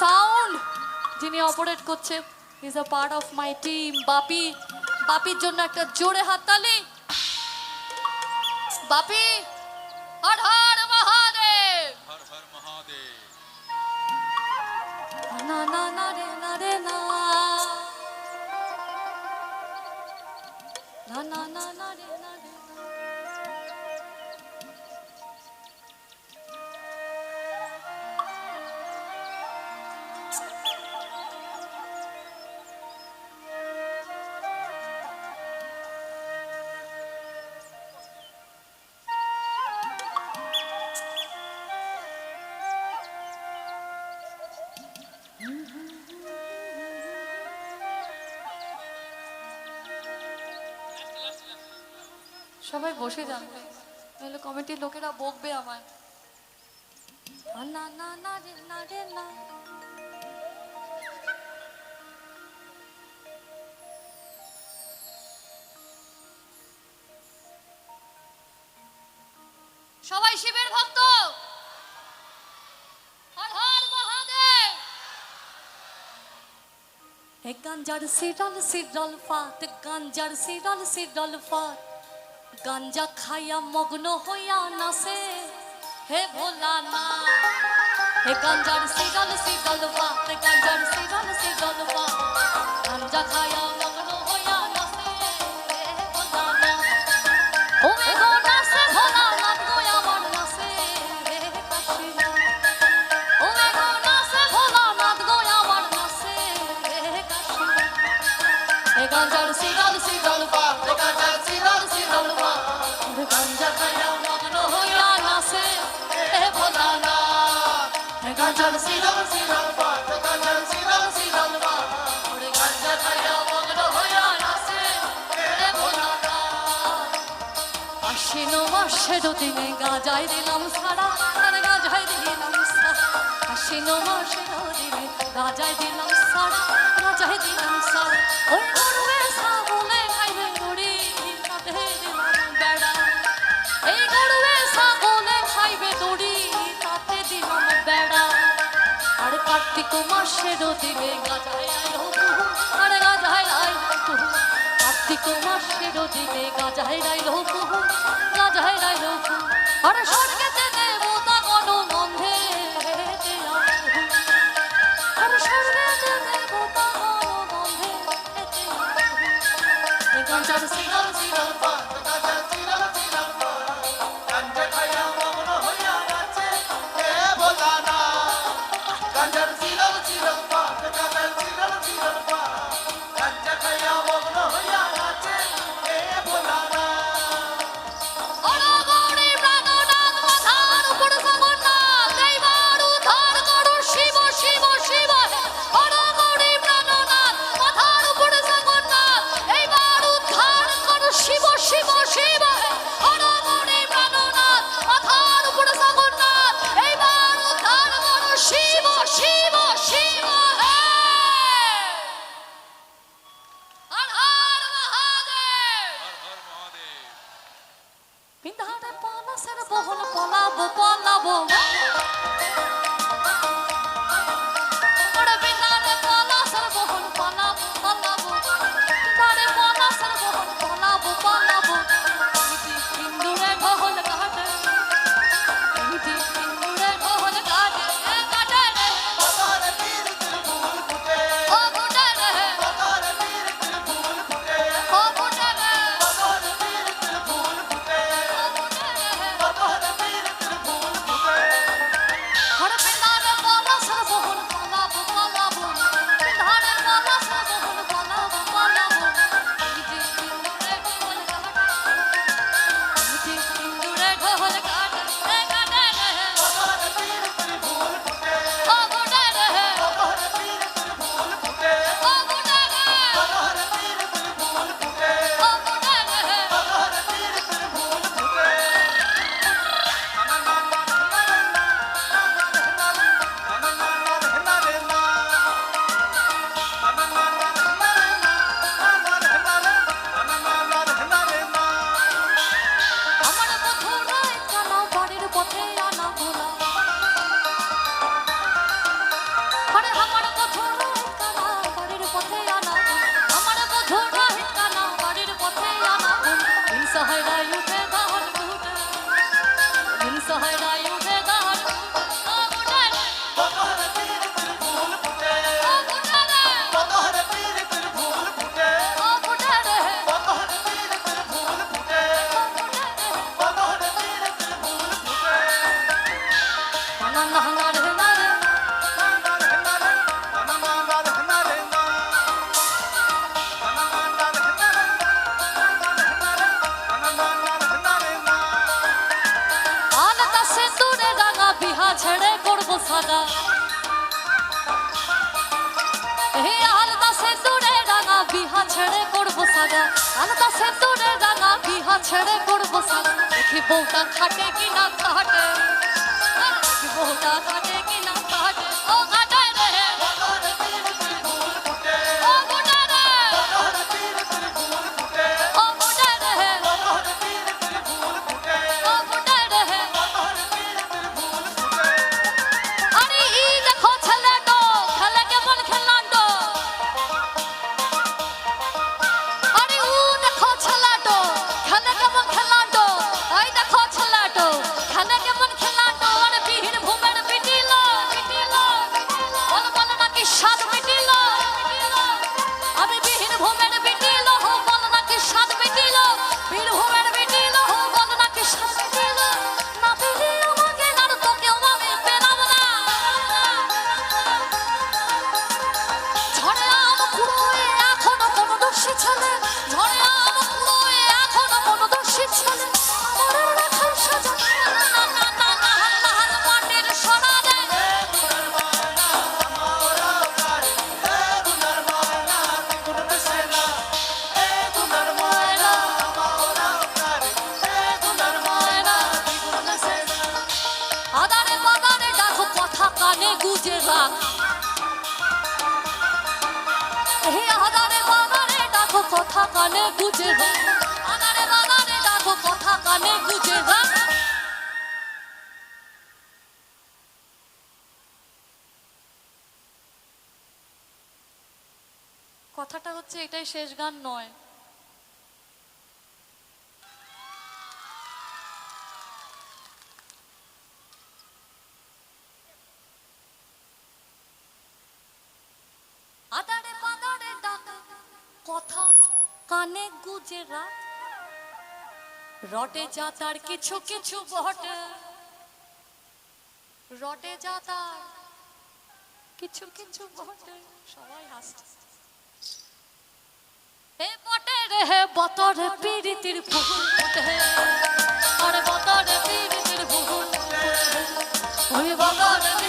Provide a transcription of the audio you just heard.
Sound যিনি operate করছে, is a part of my team. Bapi, বাপির জন্য একটা জোরে হাততালি। বাপি, হর হর মহাদেব, হর হর মহাদেব। না না না রে না রে না, না না না না রে না রে না। সবাই বসে যাবে, নাহলে কমিটির লোকেরা বকবে আমায়। না না না রে না রে না। সবাই শিবের ভক্ত, হর হর মহাদেব। হে গাঞ্জার সিরল সিরল ফাত, গাঞ্জার সিরল সিরল ফাত, গাঞ্জা খাইয়া মগ্ন হইয়া নাচে হে ভোলা না। হে গাঞ্জার সিরল সিরল ফাত, গাঞ্জার সিরল সিরল ফাত, গাঞ্জা খাইয়া মগ্ন হইয়া নাচে হে ভোলা না। ও মে গো নাচে ভোলা না, গো আমার নাচে হে কাশিনা। ও মে গো নাচে ভোলা না, গো আমার নাচে হে কাশিনা। হে গাঞ্জার সিরল সিরল ফাত, গাঞ্জার সিরল সিরল ফাত, গাঞ্জা খাইয়া মগ্ন হইয়া নাচে হে ভোলা না। হে গাঞ্জার সিরল সিরল ফাত, গাঞ্জার সিরল সিরল ফাত, গাঞ্জা খাইয়া মগ্ন হইয়া নাচে হে ভোলা না। আশ্বিন মাসের দিনে গাজায় দিলাম সারা, আর গাজায় দিলাম সারা। আশ্বিন মাসের দিনে গাজায় দিলাম সারা, গাজায় দিলাম সারা। ওই গরুয়ে ছাগলে খাইবে দড়ি, তাতে দিলাম বেড়া। এই গরুয়ে ছাগলে খাইবে দড়ি, তাতে দিলাম বেড়া। আর কার্তিক মাসের দিনে গাজায় আইলো কুহু, আর গাজায় আইলো কুহু। কার্তিক মাসের দিনে গাজায় আইলো কুহু, গাজায় আইলো কুহু। আর স্বর্গেতে দেবতা গণ গন্ধে দিলাম কুহু, আর স্বর্গেতে দেবতা গণ গন্ধে দিলাম কুহু। এই গাঞ্জার সিরল সিরল ফাত, গাঞ্জার সিরল সিরল ফাত, গাঞ্জা খাইয়া মগ্ন হইয়া নাচে হে ভোলা না। গাঞ্জার সিরল সিরল ফাত, গাঞ্জার সিরল সিরল ফাত, গাঞ্জা খাইয়া মগ্ন হইয়া নাচে হে ভোলা না। ওরে গৌরী প্রাণনাথ মাধব, না না রে না রে আলতা সিঁদুরে রাঙা বিহা ছেড়ে করবো সাদা হে আলতা সিঁদুরে রাঙা বিহা ছেড়ে করবো সাদা আলতা সিঁদুরে রাঙা বিহা ছেড়ে করবো সাদা দেখি বউটা খাটে কি না খাটে দেখি বউটা খাটে কি না খাটে ও খাটে রে ও খাটে রে ও খাটে রে ও খাটে রে আরে ই দেখো ছেলেটো খেলে কেমন খেলাটো আরে ও দেখো ছেলেটো খেলে কেমন খেলাটো এই দেখো ছেলেটো খেলে কেমন খেলাটো আরে বিহির ভূমের পিটিল বল বল নাকি স্বাদ মিটিল আমি বিহির ভূমের পিটিল বল নাকি স্বাদ মিটিল বীর ভূমের পিটিল বল নাকি স্বাদ মিটিল না পেলে আমাকে আর তোকেও আমি পেলাম না ঝড়ে আম কুড়োয় এখনো কোনো দোষী ছেলে ঝড়ে আম কুড়োয় এখনো কোনো দোষী ছেলে আমার রাখাল সাজা না না না না না হাল মাটির সোনা রে আদারে বাদারে দেখো কথা কানে গুজে রাখ হে আদারে বাদারে দেখো কথা কানে গুজে রাখ আদারে বাদারে দেখো কথা কানে গুজে রাখ কথাটা হচ্ছে এটাই শেষ গান নয় আদারে বাদারে ডাক কথা কানে গুজে রাখ রটে যা তার কিছু কিছু বটে রটে যা তার কিছু কিছু বটে সবাই হাসছে হে বটে রে হে বতরে পিরিতির ফুল ফুটে আরে বতরে পিরিতির ফুল ফুটে ওই বতরে